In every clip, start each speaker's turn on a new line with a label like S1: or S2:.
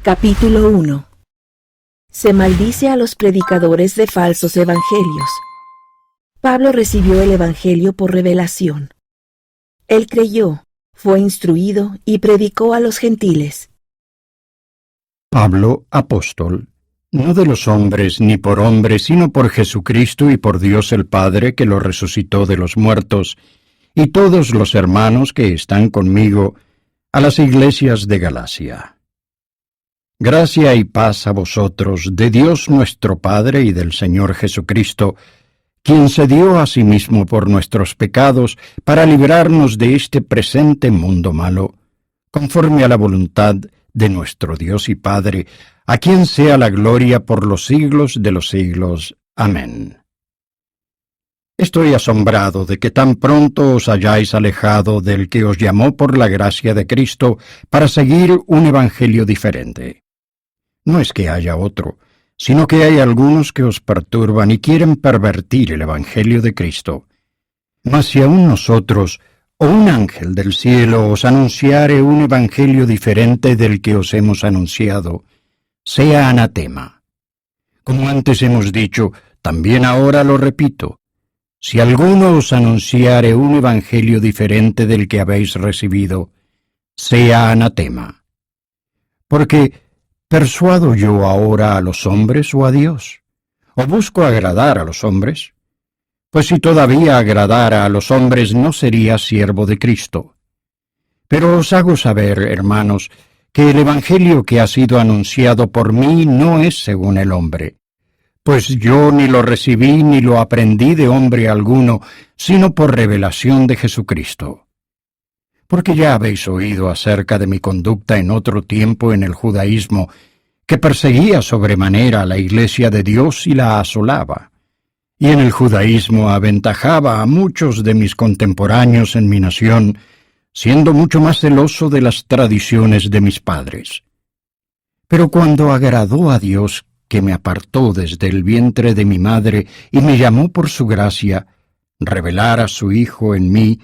S1: Capítulo 1. Se maldice a los predicadores de falsos evangelios. Pablo recibió el evangelio por revelación. Él creyó, fue instruido y predicó a los gentiles.
S2: Pablo, apóstol, no de los hombres ni por hombres, sino por Jesucristo y por Dios el Padre que lo resucitó de los muertos, y todos los hermanos que están conmigo, a las iglesias de Galacia. Gracia y paz a vosotros, de Dios nuestro Padre y del Señor Jesucristo, quien se dio a sí mismo por nuestros pecados para librarnos de este presente mundo malo, conforme a la voluntad de nuestro Dios y Padre, a quien sea la gloria por los siglos de los siglos. Amén. Estoy asombrado de que tan pronto os hayáis alejado del que os llamó por la gracia de Cristo para seguir un evangelio diferente. No es que haya otro, sino que hay algunos que os perturban y quieren pervertir el evangelio de Cristo. Mas si aún nosotros, o un ángel del cielo, os anunciare un evangelio diferente del que os hemos anunciado, sea anatema. Como antes hemos dicho, también ahora lo repito, si alguno os anunciare un evangelio diferente del que habéis recibido, sea anatema. Porque, ¿persuado yo ahora a los hombres o a Dios? ¿O busco agradar a los hombres? Pues si todavía agradara a los hombres no sería siervo de Cristo. Pero os hago saber, hermanos, que el evangelio que ha sido anunciado por mí no es según el hombre. Pues yo ni lo recibí ni lo aprendí de hombre alguno, sino por revelación de Jesucristo. Porque ya habéis oído acerca de mi conducta en otro tiempo en el judaísmo, que perseguía sobremanera a la iglesia de Dios y la asolaba. Y en el judaísmo aventajaba a muchos de mis contemporáneos en mi nación, siendo mucho más celoso de las tradiciones de mis padres. Pero cuando agradó a Dios, que me apartó desde el vientre de mi madre y me llamó por su gracia, revelar a su Hijo en mí,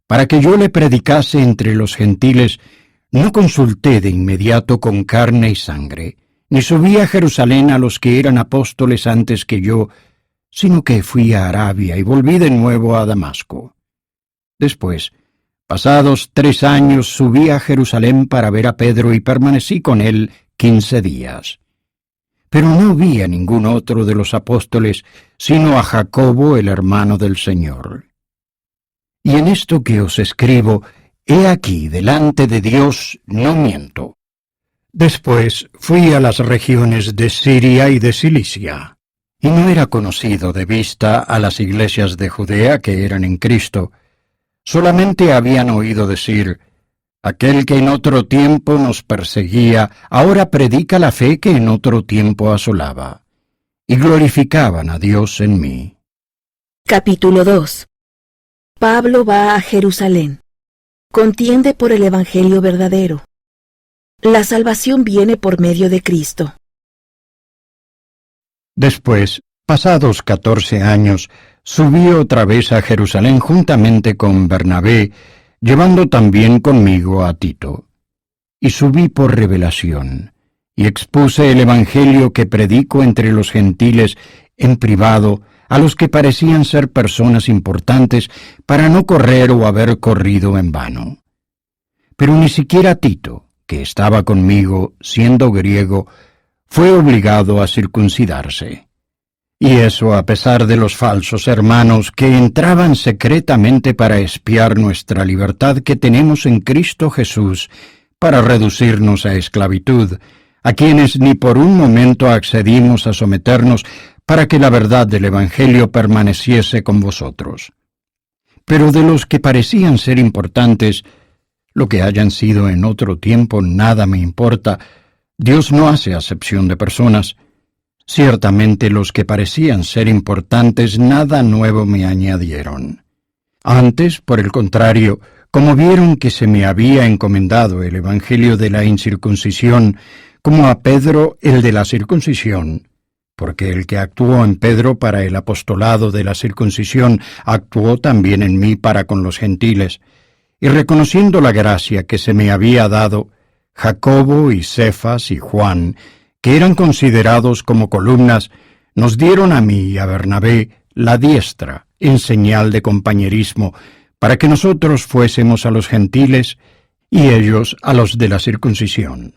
S2: para que yo le predicase entre los gentiles, no consulté de inmediato con carne y sangre, ni subí a Jerusalén a los que eran apóstoles antes que yo, sino que fui a Arabia y volví de nuevo a Damasco. Después, pasados 3 años, subí a Jerusalén para ver a Pedro y permanecí con él 15 días. Pero no vi a ningún otro de los apóstoles, sino a Jacobo, el hermano del Señor. Y en esto que os escribo, he aquí, delante de Dios, no miento. Después fui a las regiones de Siria y de Cilicia, y no era conocido de vista a las iglesias de Judea que eran en Cristo. Solamente habían oído decir, aquel que en otro tiempo nos perseguía, ahora predica la fe que en otro tiempo asolaba. Y glorificaban a Dios en mí.
S1: Capítulo 2. Pablo va a Jerusalén. Contiende por el evangelio verdadero. La salvación viene por medio de Cristo.
S2: Después, pasados 14 años, subí otra vez a Jerusalén juntamente con Bernabé, llevando también conmigo a Tito. Y subí por revelación, y expuse el evangelio que predico entre los gentiles en privado, a los que parecían ser personas importantes, para no correr o haber corrido en vano. Pero ni siquiera Tito, que estaba conmigo, siendo griego, fue obligado a circuncidarse. Y eso a pesar de los falsos hermanos que entraban secretamente para espiar nuestra libertad que tenemos en Cristo Jesús, para reducirnos a esclavitud, a quienes ni por un momento accedimos a someternos para que la verdad del Evangelio permaneciese con vosotros. Pero de los que parecían ser importantes, lo que hayan sido en otro tiempo nada me importa. Dios no hace acepción de personas. Ciertamente los que parecían ser importantes nada nuevo me añadieron. Antes, por el contrario, como vieron que se me había encomendado el evangelio de la incircuncisión, como a Pedro el de la circuncisión, porque el que actuó en Pedro para el apostolado de la circuncisión actuó también en mí para con los gentiles, y reconociendo la gracia que se me había dado, Jacobo y Cefas y Juan, que eran considerados como columnas, nos dieron a mí y a Bernabé la diestra en señal de compañerismo, para que nosotros fuésemos a los gentiles y ellos a los de la circuncisión.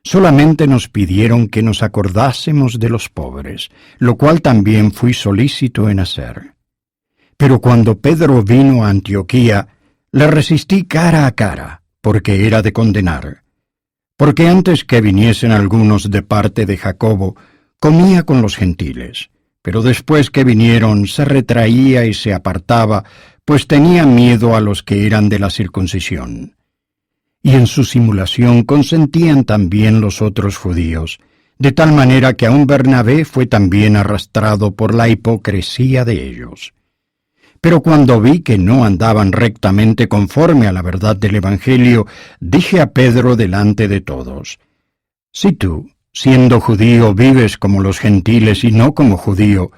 S2: Solamente nos pidieron que nos acordásemos de los pobres, lo cual también fui solícito en hacer. Pero cuando Pedro vino a Antioquía, le resistí cara a cara, porque era de condenar. Porque antes que viniesen algunos de parte de Jacobo, comía con los gentiles, pero después que vinieron se retraía y se apartaba, pues tenía miedo a los que eran de la circuncisión. Y en su simulación consentían también los otros judíos, de tal manera que aun Bernabé fue también arrastrado por la hipocresía de ellos. Pero cuando vi que no andaban rectamente conforme a la verdad del Evangelio, dije a Pedro delante de todos: si tú, siendo judío, vives como los gentiles y no como judío,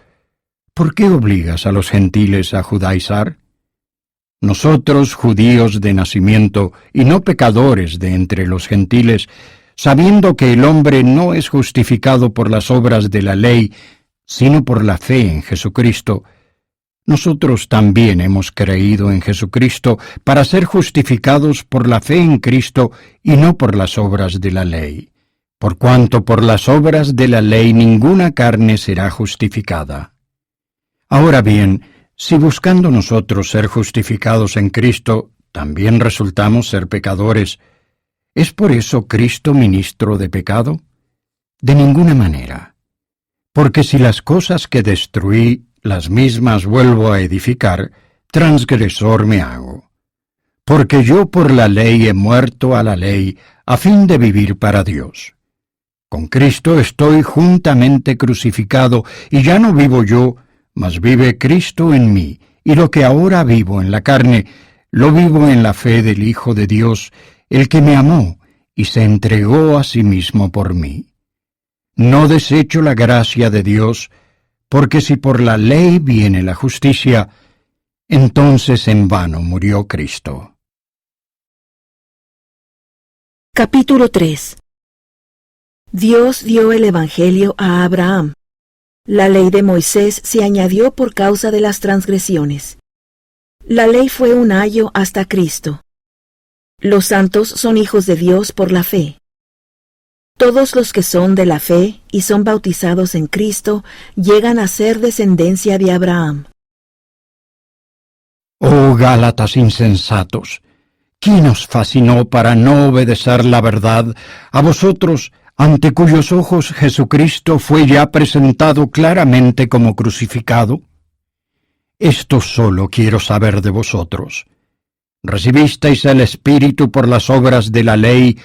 S2: ¿por qué obligas a los gentiles a judaizar? Nosotros, judíos de nacimiento y no pecadores de entre los gentiles, sabiendo que el hombre no es justificado por las obras de la ley, sino por la fe en Jesucristo, nosotros también hemos creído en Jesucristo para ser justificados por la fe en Cristo y no por las obras de la ley, por cuanto por las obras de la ley ninguna carne será justificada. Ahora bien, si buscando nosotros ser justificados en Cristo, también resultamos ser pecadores, ¿es por eso Cristo ministro de pecado? De ninguna manera. Porque si las cosas que destruí, las mismas vuelvo a edificar, transgresor me hago. Porque yo por la ley he muerto a la ley, a fin de vivir para Dios. Con Cristo estoy juntamente crucificado, y ya no vivo yo, mas vive Cristo en mí, y lo que ahora vivo en la carne, lo vivo en la fe del Hijo de Dios, el que me amó y se entregó a sí mismo por mí. No desecho la gracia de Dios, porque si por la ley viene la justicia, entonces en vano murió Cristo.
S1: Capítulo 3. Dios dio el Evangelio a Abraham. La ley de Moisés se añadió por causa de las transgresiones. La ley fue un ayo hasta Cristo. Los santos son hijos de Dios por la fe. Todos los que son de la fe y son bautizados en Cristo llegan a ser descendencia de Abraham.
S2: Oh Gálatas insensatos, ¿quién os fascinó para no obedecer la verdad, a vosotros, ante cuyos ojos Jesucristo fue ya presentado claramente como crucificado? Esto solo quiero saber de vosotros. ¿Recibisteis el Espíritu por las obras de la ley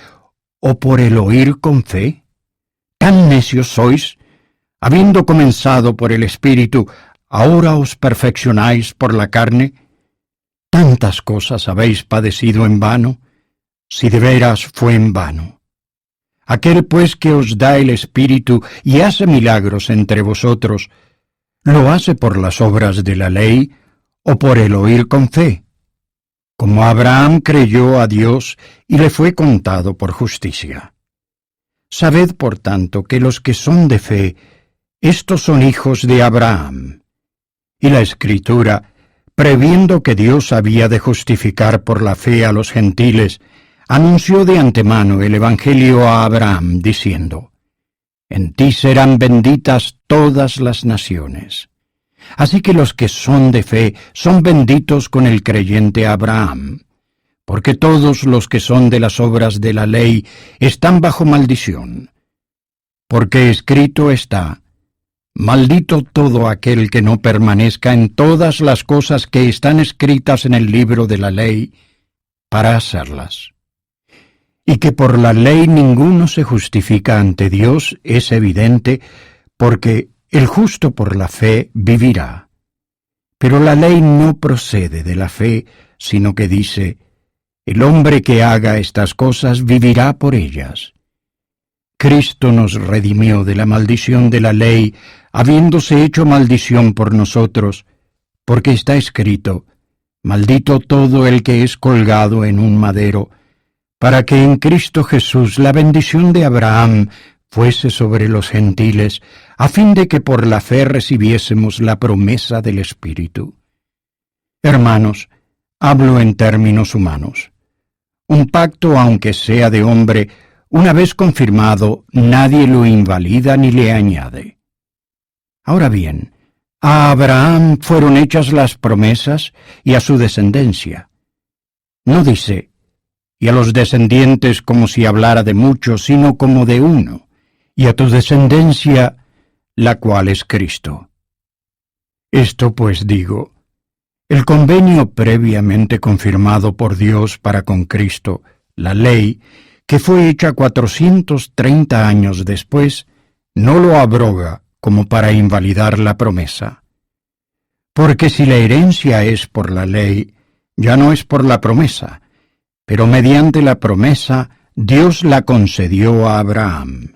S2: o por el oír con fe? ¿Tan necios sois? Habiendo comenzado por el Espíritu, ¿ahora os perfeccionáis por la carne? ¿Tantas cosas habéis padecido en vano? Si de veras fue en vano. Aquel pues que os da el Espíritu y hace milagros entre vosotros, ¿lo hace por las obras de la ley o por el oír con fe? Como Abraham creyó a Dios y le fue contado por justicia. Sabed, por tanto, que los que son de fe, estos son hijos de Abraham. Y la Escritura, previendo que Dios había de justificar por la fe a los gentiles, anunció de antemano el Evangelio a Abraham, diciendo: en ti serán benditas todas las naciones. Así que los que son de fe son benditos con el creyente Abraham, porque todos los que son de las obras de la ley están bajo maldición. Porque escrito está: maldito todo aquel que no permanezca en todas las cosas que están escritas en el libro de la ley, para hacerlas. Y que por la ley ninguno se justifica ante Dios es evidente, porque el justo por la fe vivirá. Pero la ley no procede de la fe, sino que dice: el hombre que haga estas cosas vivirá por ellas. Cristo nos redimió de la maldición de la ley, habiéndose hecho maldición por nosotros, porque está escrito: maldito todo el que es colgado en un madero, para que en Cristo Jesús la bendición de Abraham fuese sobre los gentiles, a fin de que por la fe recibiésemos la promesa del Espíritu. Hermanos, hablo en términos humanos. Un pacto, aunque sea de hombre, una vez confirmado, nadie lo invalida ni le añade. Ahora bien, a Abraham fueron hechas las promesas y a su descendencia. No dice, y a los descendientes como si hablara de muchos, sino como de uno, y a tu descendencia, la cual es Cristo. Esto pues digo, el convenio previamente confirmado por Dios para con Cristo, la ley, que fue hecha 430 años después, no lo abroga como para invalidar la promesa. Porque si la herencia es por la ley, ya no es por la promesa, pero mediante la promesa Dios la concedió a Abraham.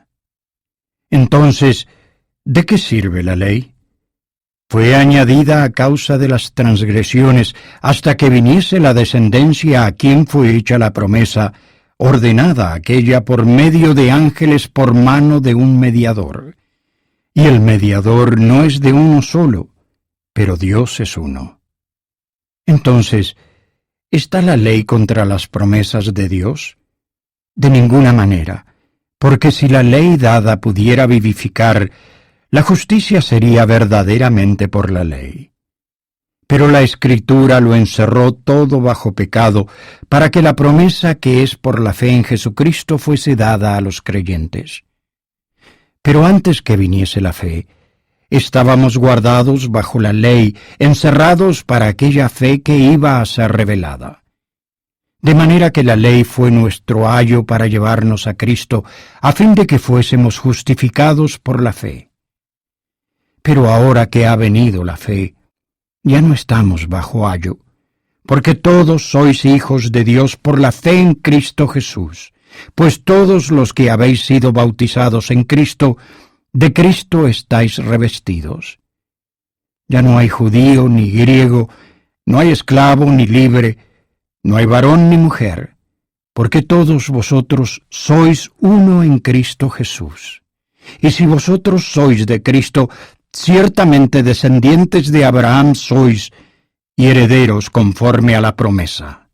S2: Entonces, ¿de qué sirve la ley? Fue añadida a causa de las transgresiones hasta que viniese la descendencia a quien fue hecha la promesa, ordenada aquella por medio de ángeles por mano de un mediador. Y el mediador no es de uno solo, pero Dios es uno. Entonces, ¿está la ley contra las promesas de Dios? De ninguna manera, porque si la ley dada pudiera vivificar, la justicia sería verdaderamente por la ley. Pero la Escritura lo encerró todo bajo pecado, para que la promesa que es por la fe en Jesucristo fuese dada a los creyentes. Pero antes que viniese la fe, estábamos guardados bajo la ley, encerrados para aquella fe que iba a ser revelada. De manera que la ley fue nuestro ayo para llevarnos a Cristo, a fin de que fuésemos justificados por la fe. Pero ahora que ha venido la fe, ya no estamos bajo ayo, porque todos sois hijos de Dios por la fe en Cristo Jesús, pues todos los que habéis sido bautizados en Cristo, de Cristo estáis revestidos. Ya no hay judío ni griego, no hay esclavo ni libre, no hay varón ni mujer, porque todos vosotros sois uno en Cristo Jesús. Y si vosotros sois de Cristo, ciertamente descendientes de Abraham sois, y herederos conforme a la promesa.